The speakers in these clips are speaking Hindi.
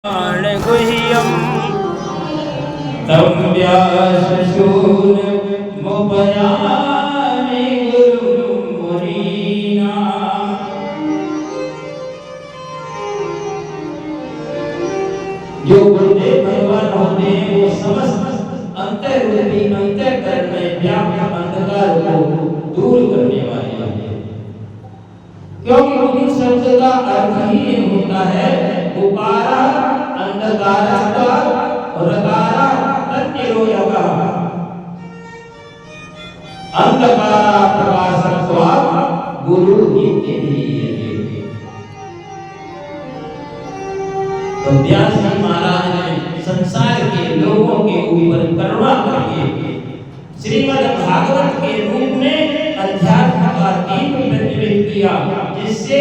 गुह्यं तं व्यासशूर मुपयामि गुरुं मुनीनाम्। जो गुरुदेव भगवान होते हैं वो समस्त अंतर्रूपी अंतःकरण में व्याप्त अंधकार को दूर करने वाले हैं। क्योंकि गुरु शब्द का अर्थ ही होता है उपारा अंधकारस्ता रकारा तन्निरोधकः। अंधकारा प्रकाशत्वात् गुरु नित्य धीयते। तो व्यास जी महाराज ने संसार के लोगों के ऊपर करुणा करके श्रीमद् भागवत के रूप में अध्यात्म का दीप प्रज्वलित किया, जिससे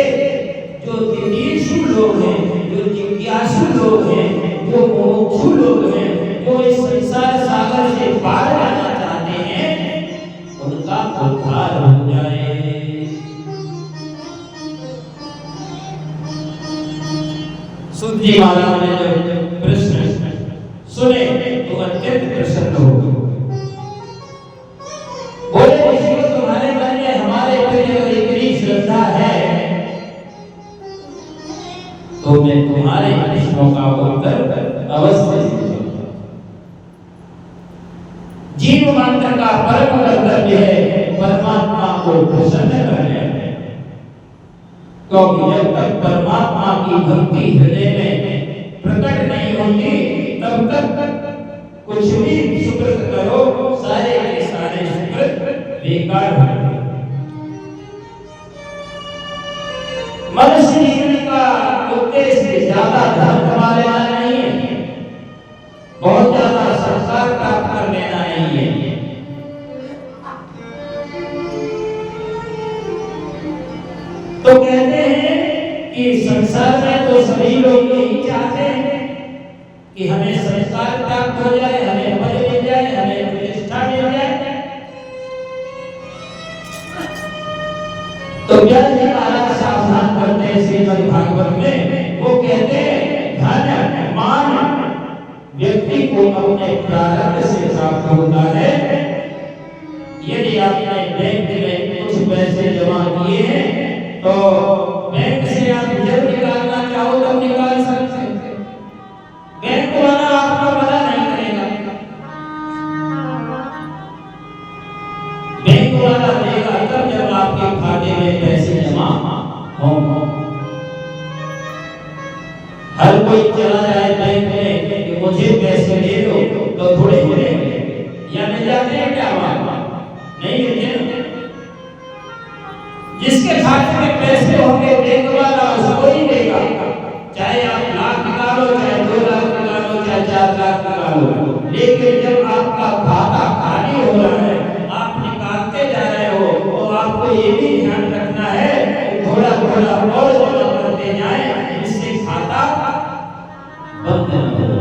जो जिज्ञासु लोग हैं, जो जिज्ञासु लोग हैं, जो मोक्षु लोग हैं, जो इस संसार सागर से पार जाना चाहते हैं, उनका उद्धार हो जाए। सूत जी महाराज ने जब प्रश्न सुने तो अत्यंत प्रसन्न हो गए। बोले ऋषि, तुम्हारे मन में हमारे प्रति इतनी श्रद्धा है तो मैं तुम्हारे प्रश्नों का उत्तर अवश्य दूंगा। जीव मात्र का परम कर्तव्य है परमात्मा को प्रसन्न करना, क्योंकि जब तक परमात्मा की भक्ति हृदय में प्रकट नहीं होती तब तक कुछ भी सुकृत करो, सारे के सारे सुकृत बेकार होंगे। मनुष्य जीवन का उद्देश्य ज्यादा धन कमा लेना नहीं है, बहुत ज्यादा संसार प्राप्त कर लेना नहीं है। तो कहते हैं कि संसार में तो सभी लोग यही चाहते हैं कि हमें संस्कार प्राप्त हो जाए, हमें पद मिल जाए, हमें प्रतिष्ठा मिल जाए। तो व्यास जी महाराज सावधान करते हैं श्रीमद् भागवत में, वो कहते हैं धन मान व्यक्ति को अपने प्रारब्ध से प्राप्त होता है। यदि आपने बैंक में कुछ पैसे जमा किए हैं तो बैंक से आप जब निकालना चाहो तब निकाल सकते हैं। बैंक वाला आपका मना नहीं करेगा, बैंक वाला देगा तब जब आपके खाते में पैसे जमा हो। हर कोई चला जाए बैंक में कि मुझे पैसे दे दो तो थोड़े थोड़े या मिल जाते हैं क्या? नहीं मिलते। जिसके खाते में पैसे होंगे बैंक वाला उसको ही देगा, चाहे आप लाख निकालो, चाहे 2 लाख निकालो, चाहे 4 लाख निकालो। लेकिन जब आपका खाता खाली हो रहा है, आप निकालते जा रहे हो, तो आपको ये भी ध्यान रखना है कि थोड़ा थोड़ा और जमा करते जाएं, इससे खाता बंद न हो जाए।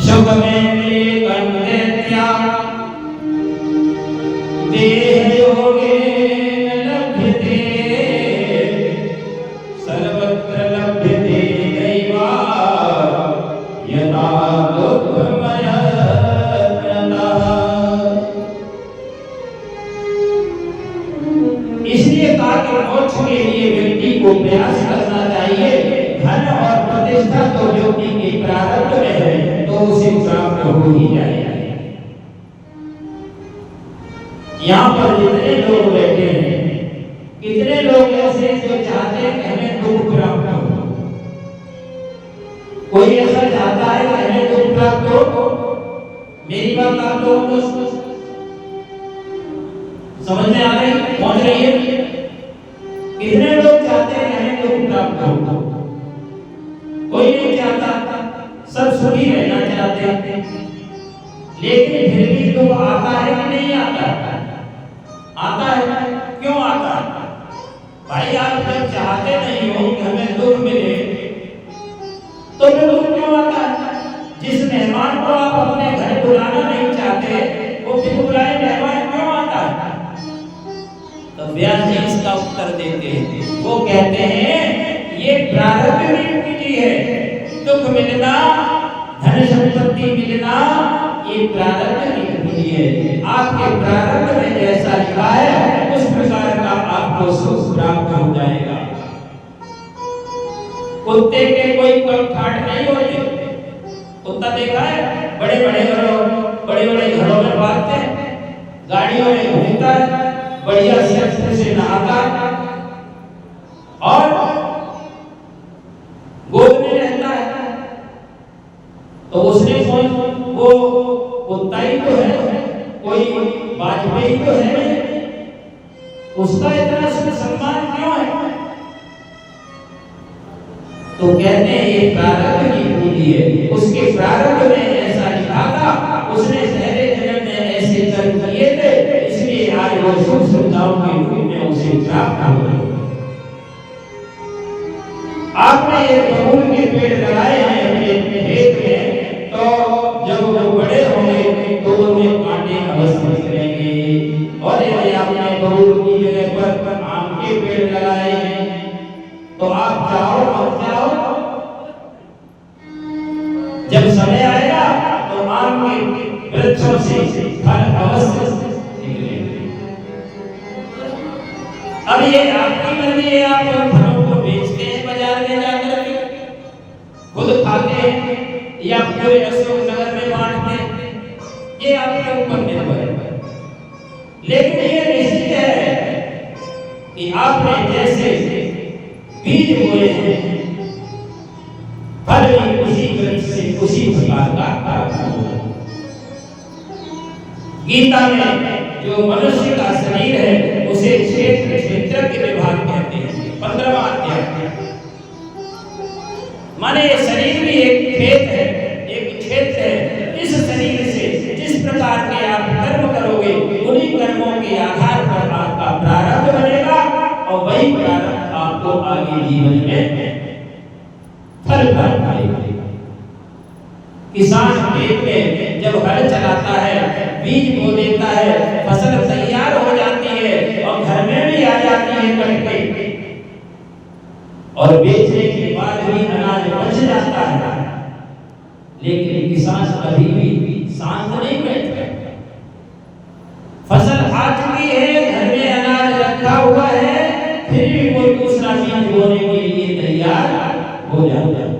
शुभ में कंदेत्या देह योगेन लभ्यते सर्वत्र लभ्यते दैवा यथा दुःखमयः। इसलिए कहा कि मोक्ष के लिए व्यक्ति को प्रयास करना चाहिए। धन और प्रतिष्ठा तो व्यक्ति के प्रारब्ध में है तो उसे प्राप्त हो ही जाएगा। यहाँ पर जितने लोग बैठे हैं, कितने लोग ऐसे जो चाहते हैं कि हमें दुख प्राप्त हो? कोई ऐसा चाहता है कि हमें दुख प्राप्त हो? मेरी बात आप लोगों को समझ में आ रही, पहुंच रही है? कितने लोग चाहते हैं कि हमें दुख प्राप्त हो? कोई नहीं चाहता, सब सुखी रहना चाहते हैं। लेकिन फिर भी दुख आता है कि नहीं आता? आता है। क्यों आता है? भाई आप जब चाहते नहीं हो कि हमें दुख मिले तो फिर दुख क्यों आता है? जिस मेहमान को आप अपने घर बुलाना नहीं चाहते वो बिन बुलाए मेहमान क्यों आता है? तो व्यास जी इसका उत्तर देते हैं, वो कहते हैं प्रारब्ध की पूंजी है। दुख मिलना, धन संपत्ति मिलना, ये प्रारब्ध की पूंजी है। आपके प्रारब्ध में जैसा लिखा है उस प्रकार का आपको सुख प्राप्त हो जाएगा। कुत्ते के कोई ठाट नहीं होते। कुत्ता देखा है, बड़े बड़े घरों में भागते हैं, गाड़ियों में घूमता है, बढ़िया से नहाता और गोद में रहता है। तो उसने वो कुत्ता ही तो है, कोई वाजपेयी तो है, उसका इतना सम्मान क्यों है? तो कहते हैं ये प्रारब्ध की पूंजी है। उसके प्रारब्ध में ऐसा लिखा था, उसने पहले जन्म में ऐसे कर्म किए थे, इसलिए आज वो सुख सुविधाओं के रूप में उसे प्राप्त हो गए। आपने ये बबूल के पेड़ लगाए हैं अपने खेत में, तो जब वो बड़े होंगे तो उनमें कांटे अवश्य निकलेंगे। और यदि आपने बबूल की जगह पर आम के पेड़ लगाए हैं तो आप जाओ मत जाओ, जब समय आएगा तो आम के वृक्षों से फल अवश्य निकलेंगे। अब ये आपकी मर्जी है, आप फलों को बेचते हैं बाजार में जाकर के, खुद खाते हैं या पूरे अशोक नगर में बांटते हैं, ये आपके ऊपर निर्भर है। लेकिन ये निश्चित है कि आपने जैसे बीज बोए हैं, फल भी उसी वृक्ष से उसी प्रकार का प्राप्त होगा। गीता में जो मनुष्य का शरीर है उसे क्षेत्र के विभाग कहते हैं, 15वां अध्याय। माने ये शरीर भी एक खेत है, एक क्षेत्र है। इस शरीर से जिस प्रकार के आप कर्म करोगे उन्हीं कर्मों के आधार पर आपका प्रारब्ध बनेगा और वही प्रारब्ध आपको आगे जीवन में फल प्राप्त करेगा। किसान खेत में जब हल चलाता है, बीज बो देता है, फसल तैयार हो जाती है और घर में भी आ जाती है कट के, और बेचने के बाद भी अनाज बच जाता है, लेकिन किसान कभी भी शांत नहीं बैठता। फसल आ चुकी है, घर में अनाज रखा हुआ है, फिर भी कोई दूसरा बीज बोने के लिए तैयार हो जाता है।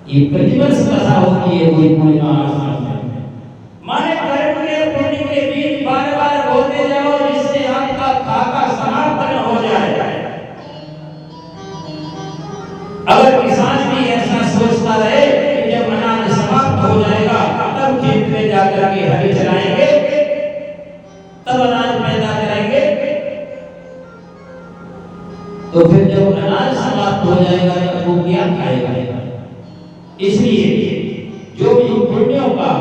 ये प्रतिवर्ष कथा होती है कोई पूर्णिमा में। माने कर्म के पुण्य के बीज बार-बार बोते जाओ जिससे आपका खाका समाप्त न हो जाए। अगर किसान भी ऐसा सोचता रहे कि जब अनाज समाप्त हो जाएगा तब खेत में जाकर के हल चलाएंगे, तब अनाज पैदा करेंगे, तो फिर जब अनाज समाप्त हो जाएगा तब वो क्या खाएगा? इसलिए जो भी पुण्यों का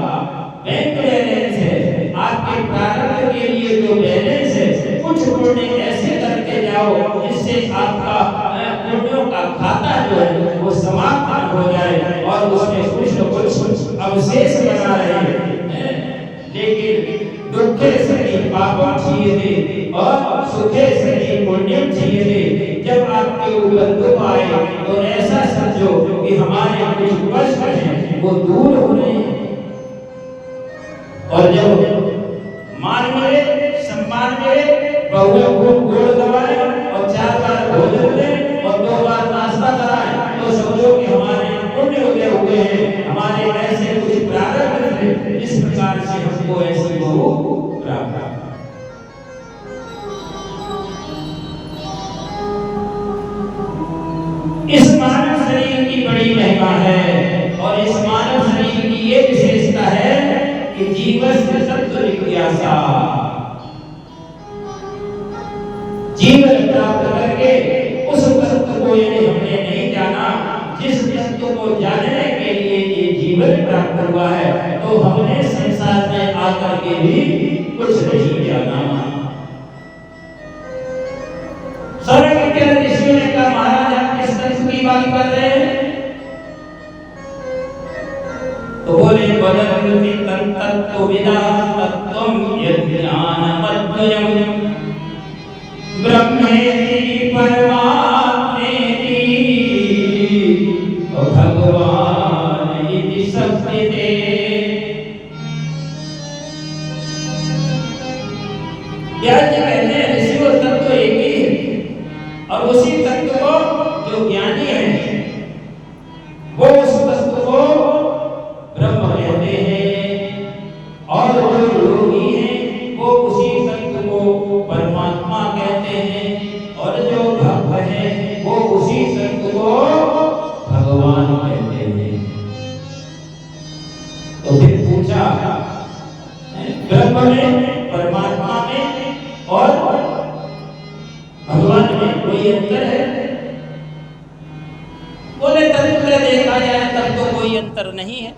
बैंक बैलेंस है, आपके प्रारब्ध के लिए जो बैलेंस है, कुछ पुण्य ऐसे करते जाओ जिससे आपका पुण्यों का खाता जो है वो समाप्त हो जाए और उसमें कुछ न कुछ अवशेष बना रहे। लेकिन दुखे सही पापम छियते और सुखे सही पुण्यम छियते। जब आपके ऊपर दुख आए तो ऐसा समझो कि हमारे कुछ कष्ट हैं वो दूर हो रहे हैं, और जब मान मिले, सम्मान मिले, बहुओं को गोड़ दबाए और 4 बार भोजन दें और 2 बार नाश्ता कराएं तो समझो कि हमारे पुण्य उदय हुए हैं, हमारे ऐसे कुछ प्रारब्ध थे, इस प्रकार से हमको ऐसी बहू प्राप्त। इस मानव शरीर की बड़ी महिमा है और इस मानव शरीर की ये विशेषता है कि जीवन तत्व जिज्ञासा, जीवन प्राप्त करके उस तत्व को यदि हमने नहीं जाना, जिस तत्व को जानने के लिए ये जीवन प्राप्त हुआ है, तो हमने संसार में आकर के भी कुछ नहीं जाना। स्वर्ग के ऋषियों ने कहा महाराज आप किस तत्व की बात कर रहे हैं? तो बोले बदन्ति तत्त्व विदा तत्त्वं यज्ञानमद्वयम् ब्रह्मेति परमात्मेति उसी तत्व को जो ज्ञानी है वो उस तत्व को ब्रह्म कहते हैं, और जो योगी है वो उसी तत्व को परमात्मा कहते हैं, और जो भक्त है वो उसी तत्व को भगवान कहते हैं। तो फिर पूछा ब्रह्म में, परमात्मा में और भगवान में कोई अंतर है? बोले तत्व देखा जाए तब तो कोई अंतर नहीं है।